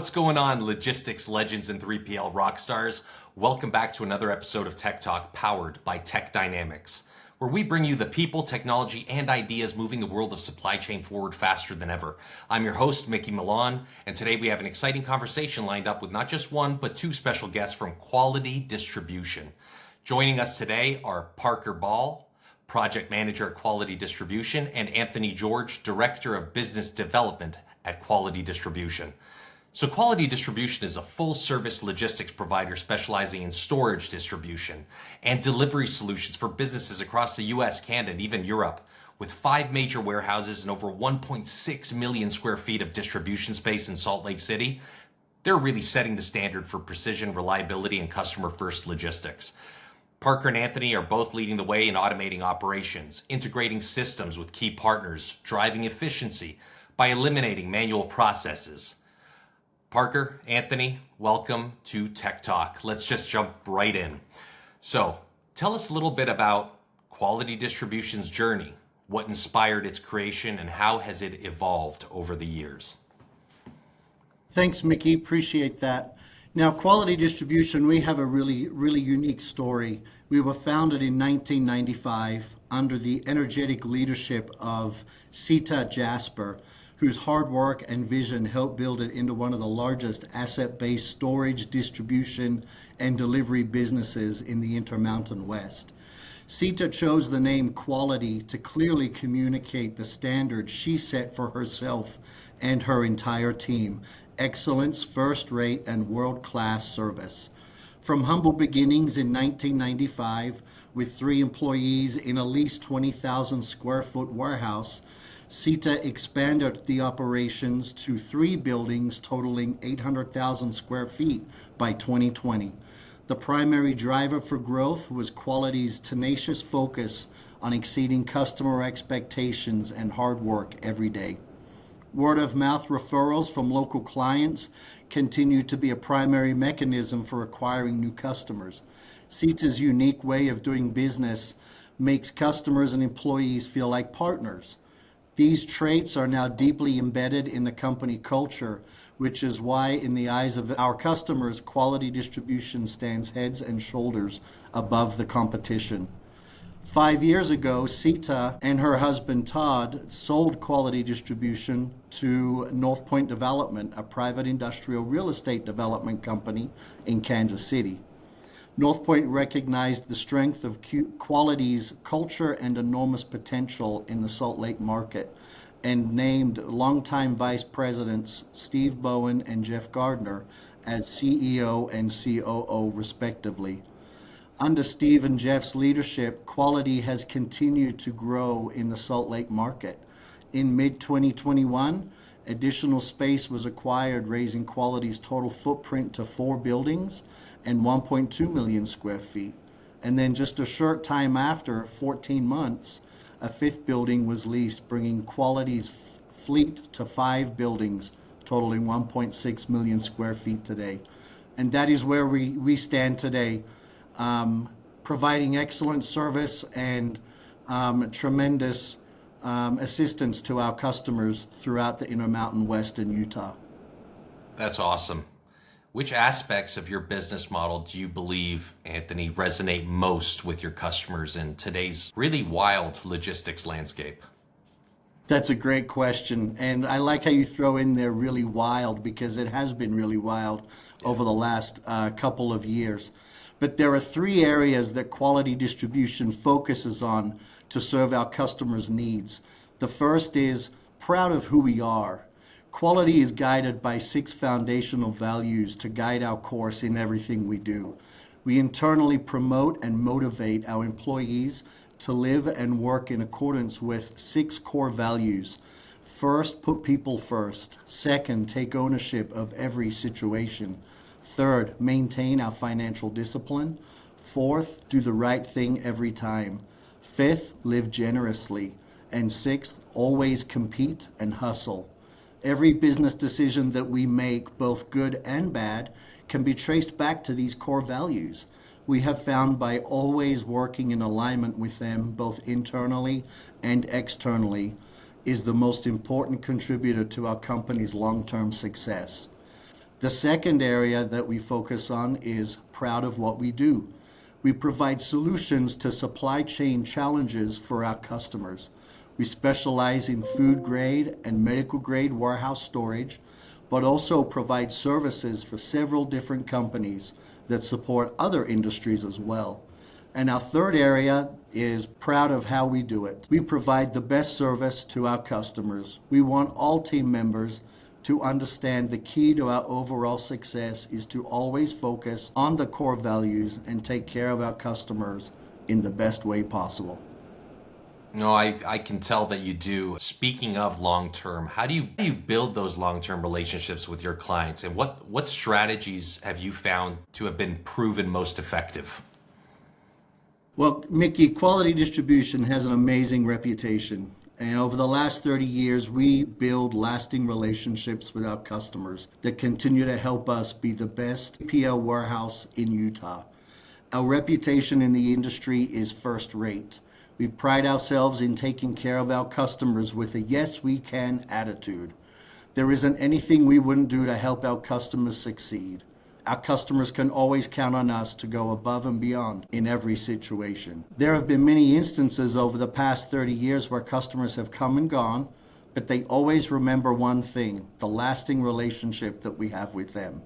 What's going on, logistics legends and 3PL rock stars? Welcome back to another episode of Tech Talk powered by techDynamics, where we bring you the people, technology, and ideas moving the world of supply chain forward faster than ever. I'm your host, Milan, and today we have an exciting conversation lined up with not just one, but two special guests from Quality Distribution. Joining us today are Parker Balle, Project Manager at Quality Distribution, and Anthony George, Director of Business Development at Quality Distribution. So Quality Distribution is a full-service logistics provider specializing in storage distribution and delivery solutions for businesses across the US, Canada, and even Europe. With 5 major warehouses and over 1.6 million square feet of distribution space in Salt Lake City, they're really setting the standard for precision, reliability, and customer-first logistics. Parker and Anthony are both leading the way in automating operations, integrating systems with key partners, driving efficiency by eliminating manual processes. Parker, Anthony, welcome to Tech Talk. Let's just jump right in. So, tell us a little bit about Quality Distribution's journey, what inspired its creation, and how has it evolved over the years? Thanks, Mickey. Appreciate that. Now, Quality Distribution, we have a really unique story. We were founded in 1995 under the energetic leadership of Sita Jasper, whose hard work and vision helped build it into one of the largest asset-based storage, distribution, and delivery businesses in the Intermountain West. Sita chose the name Quality to clearly communicate the standard she set for herself and her entire team: excellence, first-rate, and world-class service. From humble beginnings in 1995, with 3 employees in a leased 20,000 square foot warehouse, Sita expanded the operations to 3 buildings totaling 800,000 square feet by 2020. The primary driver for growth was Quality's tenacious focus on exceeding customer expectations and hard work every day. Word of mouth referrals from local clients continue to be a primary mechanism for acquiring new customers. Sita's unique way of doing business makes customers and employees feel like partners. These traits are now deeply embedded in the company culture, which is why, in the eyes of our customers, Quality Distribution stands heads and shoulders above the competition. 5 years ago, Sita and her husband Todd sold Quality Distribution to North Point Development, a private industrial real estate development company in Kansas City. North Point recognized the strength of Quality's culture and enormous potential in the Salt Lake market, and named longtime vice presidents Steve Bowen and Jeff Gardner as CEO and COO respectively. Under Steve and Jeff's leadership, Quality has continued to grow in the Salt Lake market. In mid-2021, additional space was acquired, raising Quality's total footprint to 4 buildings and 1.2 million square feet. And then just a short time after, 14 months, a 5th building was leased, bringing Quality's fleet to 5 buildings, totaling 1.6 million square feet today. And that is where we stand today, providing excellent service and tremendous assistance to our customers throughout the Intermountain West in Utah. That's awesome. Which aspects of your business model do you believe, Anthony, resonate most with your customers in today's really wild logistics landscape? That's a great question. And I like how you throw in there really wild, because it has been really wild over the last couple of years. But there are 3 areas that Quality Distribution focuses on to serve our customers' needs. The first is proud of who we are. Quality is guided by 6 foundational values to guide our course in everything we do. We internally promote and motivate our employees to live and work in accordance with 6 core values. First, put people first. Second, take ownership of every situation. Third, maintain our financial discipline. Fourth, do the right thing every time. Fifth, live generously. And 6th, always compete and hustle. Every business decision that we make, both good and bad, can be traced back to these core values. We have found by always working in alignment with them, both internally and externally, is the most important contributor to our company's long-term success. The second area that we focus on is proud of what we do. We provide solutions to supply chain challenges for our customers. We specialize in food grade and medical grade warehouse storage, but also provide services for several different companies that support other industries as well. And our third area is proud of how we do it. We provide the best service to our customers. We want all team members to understand the key to our overall success is to always focus on the core values and take care of our customers in the best way possible. No, I can tell that you do. Speaking of long term, how do you build those long term relationships with your clients, and what strategies have you found to have been proven most effective? Well, Mickey, quality distribution has an amazing reputation. And over the last 30 years, we build lasting relationships with our customers that continue to help us be the best 3PL warehouse in Utah. Our reputation in the industry is first rate. We pride ourselves in taking care of our customers with a yes, we can attitude. There isn't anything we wouldn't do to help our customers succeed. Our customers can always count on us to go above and beyond in every situation. There have been many instances over the past 30 years where customers have come and gone, but they always remember one thing, the lasting relationship that we have with them.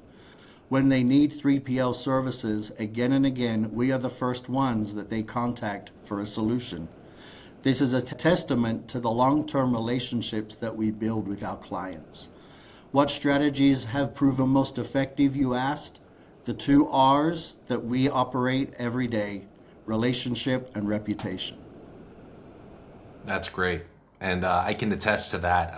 When they need 3PL services again and again, we are the first ones that they contact for a solution. This is a testament to the long-term relationships that we build with our clients. What strategies have proven most effective, you asked? The two R's that we operate every day, relationship and reputation. That's great. And I can attest to that.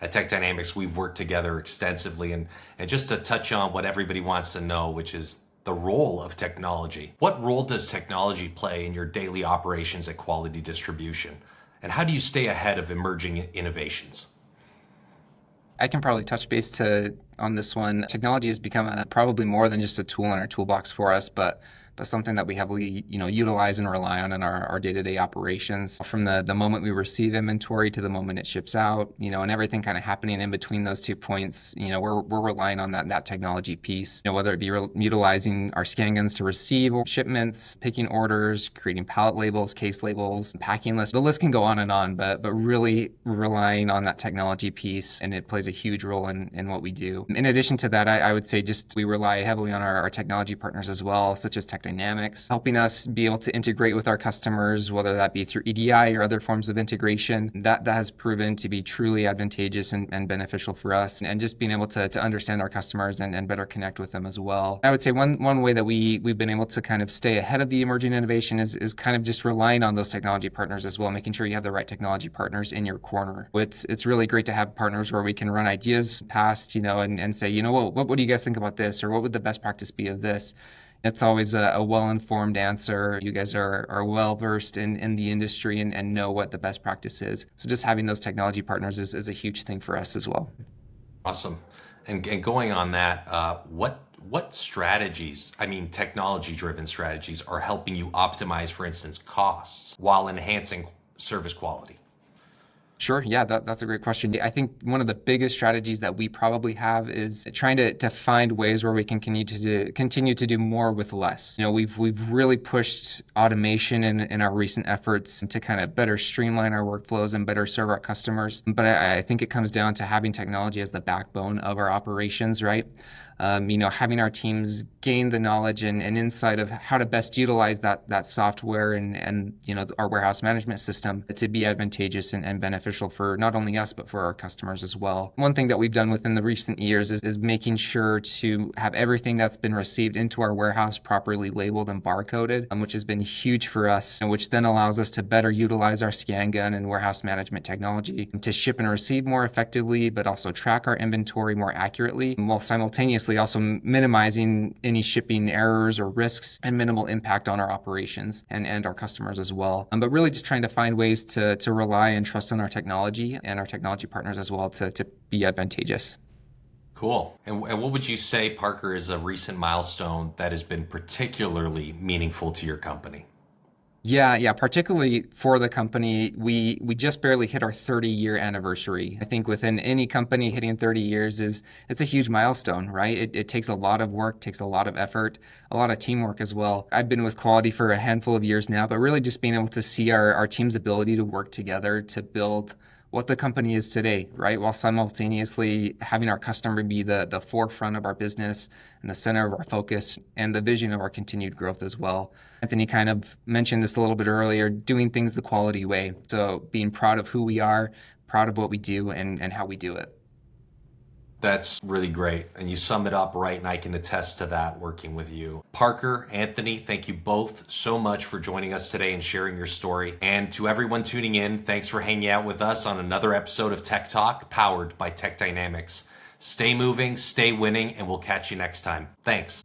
At TechDynamics, we've worked together extensively. And just to touch on what everybody wants to know, which is the role of technology. What role does technology play in your daily operations at Quality Distribution? And how do you stay ahead of emerging innovations? I can probably touch base on this one. Technology has become probably more than just a tool in our toolbox for us, but something that we heavily utilize and rely on in our day-to-day operations. From the moment we receive inventory to the moment it ships out, and everything kind of happening in between those 2 points, we're relying on that technology piece. Whether it be utilizing our scan guns to receive shipments, picking orders, creating pallet labels, case labels, packing lists. The list can go on and on, but really relying on that technology piece, and it plays a huge role in what we do. In addition to that, I would say we rely heavily on our technology partners as well, such as techDynamics, helping us be able to integrate with our customers, whether that be through EDI or other forms of integration. That has proven to be truly advantageous and beneficial for us, and just being able to understand our customers and better connect with them as well. I would say one way that we've been able to kind of stay ahead of the emerging innovation is kind of just relying on those technology partners as well, making sure you have the right technology partners in your corner. It's really great to have partners where we can run ideas past, and say, what do you guys think about this? Or what would the best practice be of this? It's always a well-informed answer. You guys are well-versed in the industry and know what the best practice is. So just having those technology partners is a huge thing for us as well. Awesome. And going on that, what strategies, technology-driven strategies, are helping you optimize, for instance, costs while enhancing service quality? Sure. Yeah, that's a great question. I think one of the biggest strategies that we probably have is trying to find ways where we can continue to do more with less. We've really pushed automation in our recent efforts to kind of better streamline our workflows and better serve our customers. But I think it comes down to having technology as the backbone of our operations, right? Having our teams gain the knowledge and insight of how to best utilize that software and our warehouse management system to be advantageous and beneficial for not only us, but for our customers as well. One thing that we've done within the recent years is making sure to have everything that's been received into our warehouse properly labeled and barcoded, which has been huge for us, and which then allows us to better utilize our scan gun and warehouse management technology to ship and receive more effectively, but also track our inventory more accurately, while simultaneously also minimizing any shipping errors or risks and minimal impact on our operations and our customers as well. But really just trying to find ways to rely and trust on our technology and our technology partners as well to be advantageous. Cool. And what would you say, Parker, is a recent milestone that has been particularly meaningful to your company? Yeah, particularly for the company, we just barely hit our 30-year anniversary. I think within any company, hitting 30 years it's a huge milestone, right? It takes a lot of work, takes a lot of effort, a lot of teamwork as well. I've been with quality for a handful of years now, but really just being able to see our team's ability to work together to build what the company is today, right? While simultaneously having our customer be the forefront of our business and the center of our focus and the vision of our continued growth as well. Anthony kind of mentioned this a little bit earlier, doing things the quality way. So being proud of who we are, proud of what we do and how we do it. That's really great. And you sum it up right, and I can attest to that working with you. Parker, Anthony, thank you both so much for joining us today and sharing your story. And to everyone tuning in, thanks for hanging out with us on another episode of Tech Talk, powered by Techdinamics. Stay moving, stay winning, and we'll catch you next time. Thanks.